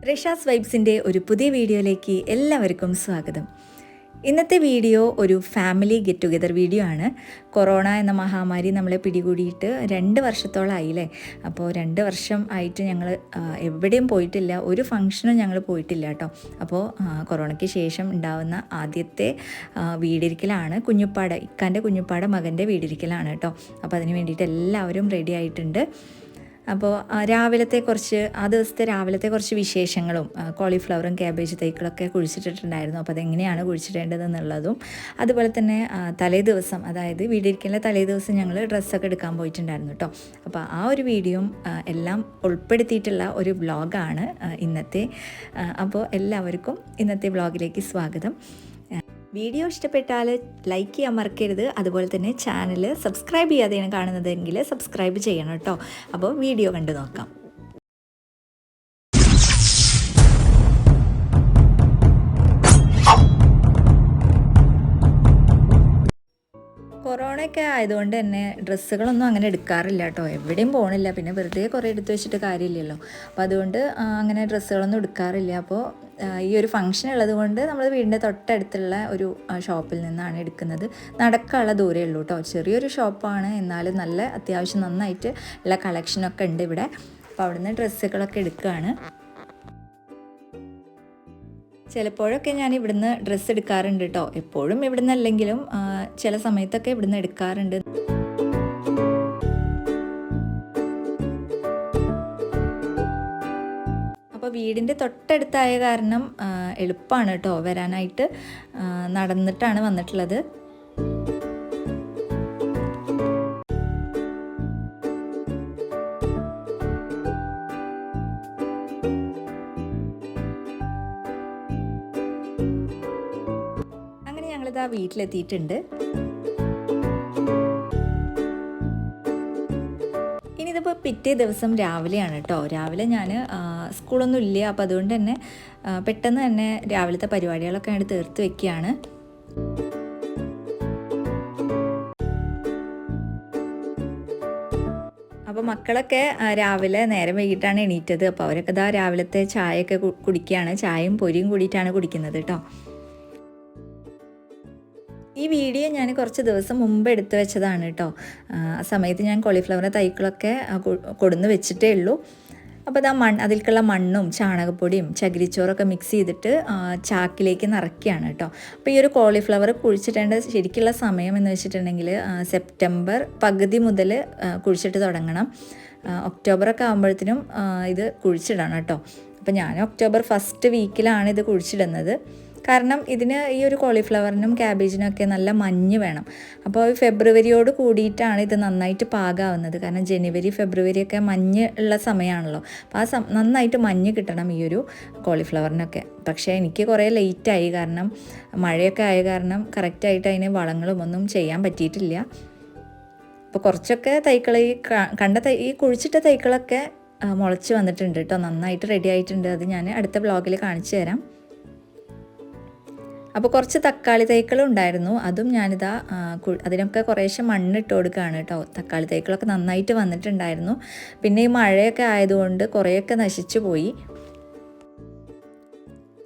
റഷാസ് വൈബ്സിൻ്റെ ഒരു പുതിയ വീഡിയോയിലേക്ക് എല്ലാവർക്കും സ്വാഗതം. ഇന്നത്തെ വീഡിയോ ഒരു ഫാമിലി ഗെറ്റ് ടുഗെദർ വീഡിയോ ആണ്. കൊറോണ എന്ന മഹാമാരി നമ്മളെ പിടികൂടിയിട്ട് 2 വർഷത്തോളമായില്ലേ. അപ്പോൾ 2 വർഷം ആയിട്ട് ഞങ്ങൾ എവിടെയും പോയിട്ടില്ല, ഒരു ഫംഗ്ഷനും ഞങ്ങൾ പോയിട്ടില്ല കേട്ടോ. അപ്പോൾ കൊറോണയ്ക്ക് ശേഷം ഉണ്ടാവുന്ന ആദ്യത്തെ വീടിരിക്കലാണ് ഇക്കാൻ്റെ കുഞ്ഞുപ്പാട മകൻ്റെ വീടിരിക്കലാണ് കേട്ടോ. അപ്പോൾ അതിന് വേണ്ടിയിട്ട് എല്ലാവരും റെഡി ആയിട്ടുണ്ട്. അപ്പോൾ ആ ദിവസത്തെ രാവിലത്തെ കുറച്ച് വിശേഷങ്ങളും കോളിഫ്ലവറും ക്യാബേജ് തൈകളൊക്കെ കുഴിച്ചിട്ടിട്ടുണ്ടായിരുന്നു. അപ്പോൾ അതെങ്ങനെയാണ് കുഴിച്ചിടേണ്ടതെന്നുള്ളതും അതുപോലെ തന്നെ തലേ ദിവസം, അതായത് വീടിരിക്കുന്ന തലേ ദിവസം ഞങ്ങൾ ഡ്രസ്സൊക്കെ എടുക്കാൻ പോയിട്ടുണ്ടായിരുന്നു കേട്ടോ. അപ്പോൾ ആ ഒരു വീഡിയോയും എല്ലാം ഉൾപ്പെടുത്തിയിട്ടുള്ള ഒരു വ്ളോഗാണ് ഇന്നത്തെ. അപ്പോൾ എല്ലാവർക്കും ഇന്നത്തെ വ്ളോഗിലേക്ക് സ്വാഗതം. വീഡിയോ ഇഷ്ടപ്പെട്ടാൽ ലൈക്ക് ചെയ്യാൻ മറക്കരുത്. അതുപോലെ തന്നെ ചാനൽ സബ്സ്ക്രൈബ് ചെയ്യാതെയാണ് കാണുന്നതെങ്കിൽ സബ്സ്ക്രൈബ് ചെയ്യണം കേട്ടോ. അപ്പോൾ വീഡിയോ കണ്ടു നോക്കാം. കൊറോണയൊക്കെ ആയതുകൊണ്ട് തന്നെ ഡ്രസ്സുകളൊന്നും അങ്ങനെ എടുക്കാറില്ല കേട്ടോ. എവിടെയും പോകണില്ല, പിന്നെ വെറുതെ കുറേ എടുത്തു വെച്ചിട്ട് കാര്യമില്ലല്ലോ. അപ്പോൾ അതുകൊണ്ട് അങ്ങനെ ഡ്രസ്സുകളൊന്നും എടുക്കാറില്ല. അപ്പോൾ ഈ ഒരു ഫംഗ്ഷൻ ഉള്ളത് കൊണ്ട് നമ്മൾ വീടിൻ്റെ തൊട്ടടുത്തുള്ള ഒരു ഷോപ്പിൽ നിന്നാണ് എടുക്കുന്നത്. നടക്കാനുള്ള ദൂരമേ ഉള്ളൂ കേട്ടോ. ചെറിയൊരു ഷോപ്പാണ്, എന്നാലും നല്ല അത്യാവശ്യം നന്നായിട്ട് ഉള്ള കളക്ഷനൊക്കെ ഉണ്ട് ഇവിടെ. അപ്പോൾ അവിടുന്ന് ഡ്രസ്സുകളൊക്കെ എടുക്കുകയാണ്. ചിലപ്പോഴൊക്കെ ഞാൻ ഇവിടുന്ന് ഡ്രസ്സ് എടുക്കാറുണ്ട് കേട്ടോ. എപ്പോഴും ഇവിടുന്ന് അല്ലെങ്കിലും ചില സമയത്തൊക്കെ ഇവിടുന്ന് എടുക്കാറുണ്ട്. അപ്പോൾ വീടിൻ്റെ തൊട്ടടുത്തായ കാരണം എളുപ്പമാണ് കേട്ടോ വരാനായിട്ട്. നടന്നിട്ടാണ് വന്നിട്ടുള്ളത്. ഞങ്ങളിതാ വീട്ടിലെത്തിയിട്ടുണ്ട്. ഇനി ഇതിപ്പോൾ പിറ്റേ ദിവസം രാവിലെയാണ് കേട്ടോ. രാവിലെ ഞാൻ സ്കൂളൊന്നും ഇല്ല, അപ്പോൾ അതുകൊണ്ട് തന്നെ പെട്ടെന്ന് തന്നെ രാവിലത്തെ പരിപാടികളൊക്കെ അങ്ങോട്ട് തീർത്ത് വെക്കുകയാണ്. അപ്പോൾ മക്കളൊക്കെ രാവിലെ നേരം വൈകിട്ടാണ് എണീറ്റത്. അപ്പോൾ അവരൊക്കെ ഇതാ രാവിലത്തെ ചായയൊക്കെ കുടിക്കുകയാണ്. ചായയും പൊരിയും കൂടിയിട്ടാണ് കുടിക്കുന്നത് കേട്ടോ. ഈ വീഡിയോ ഞാൻ കുറച്ച് ദിവസം മുമ്പ് എടുത്തു വെച്ചതാണ് കേട്ടോ. ആ സമയത്ത് ഞാൻ കോളിഫ്ലവറിൻ്റെ തൈകളൊക്കെ കൊടുന്ന് വെച്ചിട്ടേ ഉള്ളൂ. അപ്പോൾ അതിലേക്കുള്ള മണ്ണും ചാണകപ്പൊടിയും ചകിരിച്ചോറൊക്കെ മിക്സ് ചെയ്തിട്ട് ചാക്കിലേക്ക് നിറയ്ക്കുകയാണ് കേട്ടോ. അപ്പോൾ ഈ ഒരു കോളിഫ്ലവർ കുഴിച്ചിട്ടേണ്ട ശരിക്കുള്ള സമയം എന്ന് വെച്ചിട്ടുണ്ടെങ്കിൽ സെപ്റ്റംബർ പകുതി മുതൽ കുഴിച്ചിട്ട് തുടങ്ങണം. ഒക്ടോബറൊക്കെ ആകുമ്പോഴത്തേനും ഇത് കുഴിച്ചിടണം കേട്ടോ. അപ്പോൾ ഞാൻ ഒക്ടോബർ ഫസ്റ്റ് വീക്കിലാണ് ഇത് കുഴിച്ചിടുന്നത്. കാരണം ഇതിന് ഈ ഒരു കോളിഫ്ലവറിനും ക്യാബേജിനൊക്കെ നല്ല മഞ്ഞ് വേണം. അപ്പോൾ ഫെബ്രുവരിയോട് കൂടിയിട്ടാണ് ഇത് നന്നായിട്ട് പാകാവുന്നത്. കാരണം ജനുവരി ഫെബ്രുവരി ഒക്കെ മഞ്ഞ് ഉള്ള സമയമാണല്ലോ. അപ്പോൾ നന്നായിട്ട് മഞ്ഞ് കിട്ടണം ഈ ഒരു കോളിഫ്ലവറിനൊക്കെ. പക്ഷേ എനിക്ക് കുറേ ലേറ്റായി, കാരണം മഴയൊക്കെ ആയ കാരണം കറക്റ്റായിട്ട് അതിന് വളങ്ങളും ഒന്നും ചെയ്യാൻ പറ്റിയിട്ടില്ല. അപ്പോൾ കുറച്ചൊക്കെ തൈകൾ ഈ കുഴിച്ചിട്ട തൈകളൊക്കെ മുളച്ച് വന്നിട്ടുണ്ട് കേട്ടോ. നന്നായിട്ട് റെഡി ആയിട്ടുണ്ട്. അത് ഞാൻ അടുത്ത വ്ളോഗിൽ കാണിച്ചു തരാം. അപ്പോൾ കുറച്ച് തക്കാളി തൈകളും ഉണ്ടായിരുന്നു. അതും ഞാനിതാ അതിനൊക്കെ കുറേശ്ശെ മണ്ണിട്ട് കൊടുക്കുകയാണ് കേട്ടോ. തക്കാളി തൈകളൊക്കെ നന്നായിട്ട് വന്നിട്ടുണ്ടായിരുന്നു. പിന്നെ ഈ മഴയൊക്കെ ആയതുകൊണ്ട് കുറേയൊക്കെ നശിച്ചു പോയി.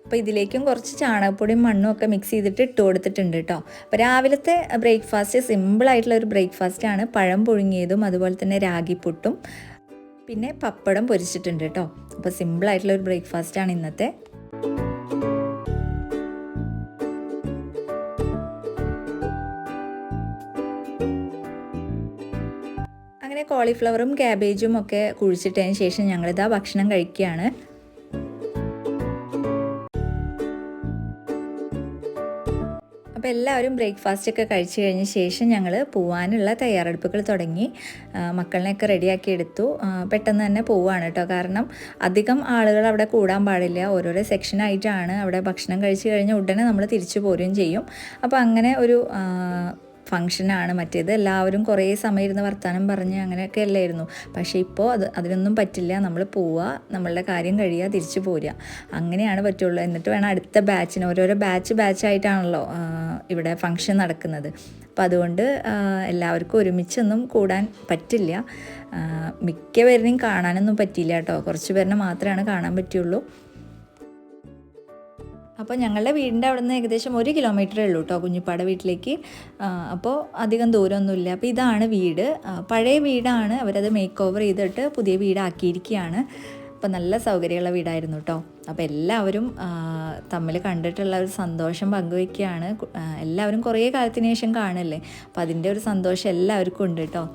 അപ്പോൾ ഇതിലേക്കും കുറച്ച് ചാണകപ്പൊടിയും മണ്ണും ഒക്കെ മിക്സ് ചെയ്തിട്ട് ഇട്ട് കൊടുത്തിട്ടുണ്ട് കേട്ടോ. അപ്പോൾ രാവിലത്തെ ബ്രേക്ക്ഫാസ്റ്റ് സിമ്പിളായിട്ടുള്ള ഒരു ബ്രേക്ക്ഫാസ്റ്റാണ്. പഴം പുഴുങ്ങിയതും അതുപോലെ തന്നെ രാഗിപ്പുട്ടും പിന്നെ പപ്പടം പൊരിച്ചിട്ടുണ്ട് കേട്ടോ. അപ്പോൾ സിമ്പിളായിട്ടുള്ള ഒരു ബ്രേക്ക്ഫാസ്റ്റാണ് ഇന്നത്തെ. അങ്ങനെ കോളിഫ്ലവറും ക്യാബേജും ഒക്കെ കുഴിച്ചിട്ടതിന് ശേഷം ഞങ്ങളിതാ ഭക്ഷണം കഴിക്കുകയാണ്. അപ്പോൾ എല്ലാവരും ബ്രേക്ക്ഫാസ്റ്റൊക്കെ കഴിച്ചു കഴിഞ്ഞ ശേഷം ഞങ്ങൾ പോവാനുള്ള തയ്യാറെടുപ്പുകൾ തുടങ്ങി. മക്കളിനെയൊക്കെ റെഡിയാക്കി എടുത്തു. പെട്ടെന്ന് തന്നെ പോവുകയാണ് കേട്ടോ. കാരണം അധികം ആളുകൾ അവിടെ കൂടാൻ പാടില്ല. ഓരോരോ സെക്ഷനായിട്ടാണ്. അവിടെ ഭക്ഷണം കഴിച്ച് കഴിഞ്ഞാൽ ഉടനെ നമ്മൾ തിരിച്ചു പോരുകയും ചെയ്യും. അപ്പോൾ അങ്ങനെ ഒരു ഫംഗ്ഷനാണ്. മറ്റേത് എല്ലാവരും കുറേ സമയം ഇരുന്ന് വർത്തമാനം പറഞ്ഞ് അങ്ങനെയൊക്കെ അല്ലായിരുന്നു. പക്ഷേ ഇപ്പോൾ അതിനൊന്നും പറ്റില്ല. നമ്മൾ പോവുക, നമ്മളുടെ കാര്യം കഴിയുക, തിരിച്ചു പോരുക, അങ്ങനെയാണ് പറ്റുള്ളൂ. എന്നിട്ട് വേണം അടുത്ത ബാച്ചിന്, ഓരോരോ ബാച്ചായിട്ടാണല്ലോ ഇവിടെ ഫംഗ്ഷൻ നടക്കുന്നത്. അപ്പോൾ അതുകൊണ്ട് എല്ലാവർക്കും ഒരുമിച്ചൊന്നും കൂടാൻ പറ്റില്ല. മിക്ക പേരിനെയും കാണാനൊന്നും പറ്റിയില്ല കേട്ടോ. കുറച്ച് പേരിനെ മാത്രമാണ് കാണാൻ പറ്റുള്ളൂ. അപ്പോൾ ഞങ്ങളുടെ വീടിൻ്റെ അവിടെ നിന്ന് ഏകദേശം 1 കിലോമീറ്ററേ ഉള്ളൂ കേട്ടോ കുഞ്ഞിപ്പാടെ വീട്ടിലേക്ക്. അപ്പോൾ അധികം ദൂരമൊന്നുമില്ല. അപ്പോൾ ഇതാണ് വീട്. പഴയ വീടാണ്, അവരത് മേക്ക് ഓവർ ചെയ്തിട്ട് പുതിയ വീടാക്കിയിരിക്കുകയാണ്. അപ്പോൾ നല്ല സൗകര്യമുള്ള വീടായിരുന്നു കേട്ടോ. അപ്പോൾ എല്ലാവരും തമ്മിൽ കണ്ടിട്ടുള്ള ഒരു സന്തോഷം പങ്കുവയ്ക്കുകയാണ്. എല്ലാവരും കുറേ കാലത്തിന് ശേഷം കാണല്ലേ, അപ്പോൾ അതിൻ്റെ ഒരു സന്തോഷം എല്ലാവർക്കും ഉണ്ട് കേട്ടോ.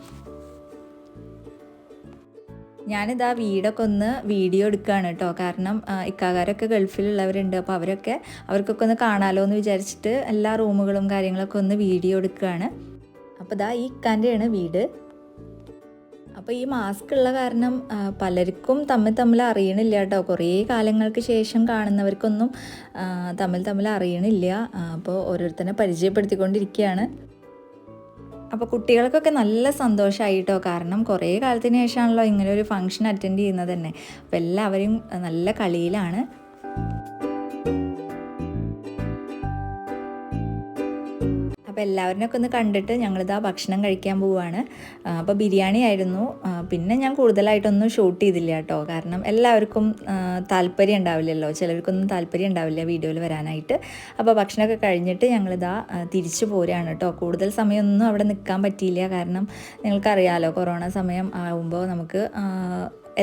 ഞാനിതാ വീടൊക്കെ ഒന്ന് വീഡിയോ എടുക്കുകയാണ് കേട്ടോ. കാരണം ഇക്കാകാരൊക്കെ ഗൾഫിലുള്ളവരുണ്ട്. അപ്പോൾ അവർക്കൊക്കെ ഒന്ന് കാണാമല്ലോ എന്ന് വിചാരിച്ചിട്ട് എല്ലാ റൂമുകളും കാര്യങ്ങളൊക്കെ ഒന്ന് വീഡിയോ എടുക്കുകയാണ്. അപ്പോൾ ഇതാ ഈ ഇക്കാൻ്റെയാണ് വീട്. അപ്പോൾ ഈ മാസ്ക് ഉള്ള കാരണം പലർക്കും തമ്മിൽ അറിയണില്ല കേട്ടോ. കുറേ കാലങ്ങൾക്ക് ശേഷം കാണുന്നവർക്കൊന്നും തമ്മിൽ അറിയണില്ല. അപ്പോൾ ഓരോരുത്തരെ പരിചയപ്പെടുത്തിക്കൊണ്ടിരിക്കുകയാണ്. അപ്പോൾ കുട്ടികൾക്കൊക്കെ നല്ല സന്തോഷമായി കേട്ടോ. കാരണം കുറേ കാലത്തിന് ശേഷമാണല്ലോ ഇങ്ങനെ ഒരു ഫംഗ്ഷൻ അറ്റൻഡ് ചെയ്യുന്നത് തന്നെ. അപ്പോൾ എല്ലാവരും നല്ല കളിയിലാണ്. അപ്പോൾ എല്ലാവരിനൊക്കെ ഒന്ന് കണ്ടിട്ട് ഞങ്ങളിതാ ഭക്ഷണം കഴിക്കാൻ പോവുകയാണ്. അപ്പോൾ ബിരിയാണി ആയിരുന്നു. പിന്നെ ഞാൻ കൂടുതലായിട്ടൊന്നും ഷൂട്ട് ചെയ്തില്ല കേട്ടോ. കാരണം എല്ലാവർക്കും താല്പര്യം ഉണ്ടാവില്ലല്ലോ, ചിലർക്കൊന്നും താല്പര്യം ഉണ്ടാവില്ല വീഡിയോയിൽ വരാനായിട്ട്. അപ്പോൾ ഭക്ഷണമൊക്കെ കഴിഞ്ഞിട്ട് ഞങ്ങളിതാ തിരിച്ചു പോരുകയാണ് കേട്ടോ. കൂടുതൽ സമയമൊന്നും അവിടെ നിൽക്കാൻ പറ്റിയില്ല. കാരണം നിങ്ങൾക്കറിയാമല്ലോ, കൊറോണ സമയം ആകുമ്പോൾ നമുക്ക്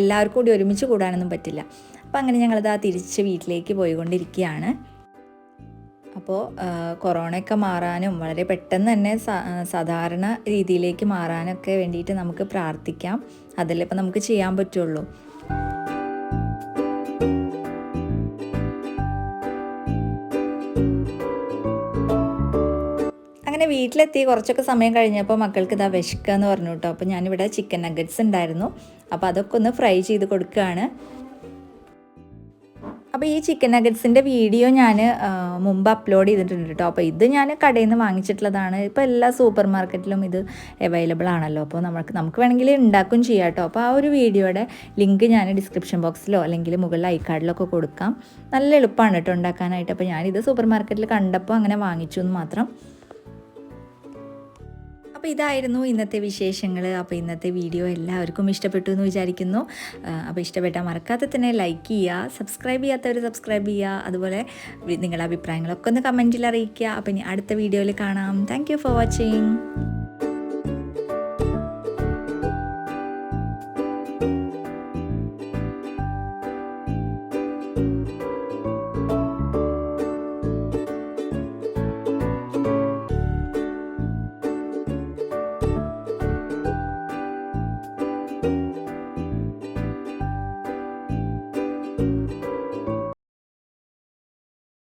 എല്ലാവർക്കും കൂടി ഒരുമിച്ച് കൂടാനൊന്നും പറ്റില്ല. അപ്പോൾ അങ്ങനെ ഞങ്ങളിതാ തിരിച്ച് വീട്ടിലേക്ക് പോയിക്കൊണ്ടിരിക്കുകയാണ്. അപ്പോൾ കൊറോണയൊക്കെ മാറാനും വളരെ പെട്ടെന്ന് തന്നെ സാധാരണ രീതിയിലേക്ക് മാറാനൊക്കെ വേണ്ടിയിട്ട് നമുക്ക് പ്രാർത്ഥിക്കാം. അതല്ലേ ഇപ്പം നമുക്ക് ചെയ്യാൻ പറ്റുള്ളൂ. അങ്ങനെ വീട്ടിലെത്തി കുറച്ചൊക്കെ സമയം കഴിഞ്ഞപ്പോൾ മക്കൾക്ക് ഇതാ വിശക്കുക എന്ന് പറഞ്ഞു കേട്ടോ. അപ്പോൾ ഞാനിവിടെ ചിക്കൻ നഗറ്റ്സ് ഉണ്ടായിരുന്നു. അപ്പോൾ അതൊക്കെ ഒന്ന് ഫ്രൈ ചെയ്ത് കൊടുക്കുകയാണ്. അപ്പോൾ ഈ ചിക്കൻ നഗറ്റ്സിൻ്റെ വീഡിയോ ഞാൻ മുമ്പ് അപ്ലോഡ് ചെയ്തിട്ടുണ്ട് കേട്ടോ. അപ്പോൾ ഇത് ഞാൻ കടയിൽ നിന്ന് വാങ്ങിച്ചിട്ടുള്ളതാണ്. ഇപ്പോൾ എല്ലാ സൂപ്പർ മാർക്കറ്റിലും ഇത് അവൈലബിൾ ആണല്ലോ. അപ്പോൾ നമുക്ക് വേണമെങ്കിൽ ഉണ്ടാക്കും ചെയ്യാം കേട്ടോ. അപ്പോൾ ആ ഒരു വീഡിയോയുടെ ലിങ്ക് ഞാൻ ഡിസ്ക്രിപ്ഷൻ ബോക്സിലോ അല്ലെങ്കിൽ മുകളിൽ ഐക്കാർഡിലൊക്കെ കൊടുക്കാം. നല്ല എളുപ്പമാണ് കേട്ടോ ഉണ്ടാക്കാനായിട്ട്. അപ്പോൾ ഞാനിത് സൂപ്പർ മാർക്കറ്റിൽ കണ്ടപ്പോൾ അങ്ങനെ വാങ്ങിച്ചു എന്ന് മാത്രം. അപ്പോൾ ഇതായിരുന്നു ഇന്നത്തെ വിശേഷങ്ങൾ. അപ്പോൾ ഇന്നത്തെ വീഡിയോ എല്ലാവർക്കും ഇഷ്ടപ്പെട്ടു എന്ന് വിചാരിക്കുന്നു. അപ്പോൾ ഇഷ്ടപ്പെട്ടാൽ മറക്കാതെ തന്നെ ലൈക്ക് ചെയ്യുക, സബ്സ്ക്രൈബ് ചെയ്യാത്തവർ സബ്സ്ക്രൈബ് ചെയ്യുക. അതുപോലെ നിങ്ങളുടെ അഭിപ്രായങ്ങളൊക്കെ ഒന്ന് കമൻറ്റിൽ അറിയിക്കുക. അപ്പോൾ ഇനി അടുത്ത വീഡിയോയിൽ കാണാം. Thank you for watching.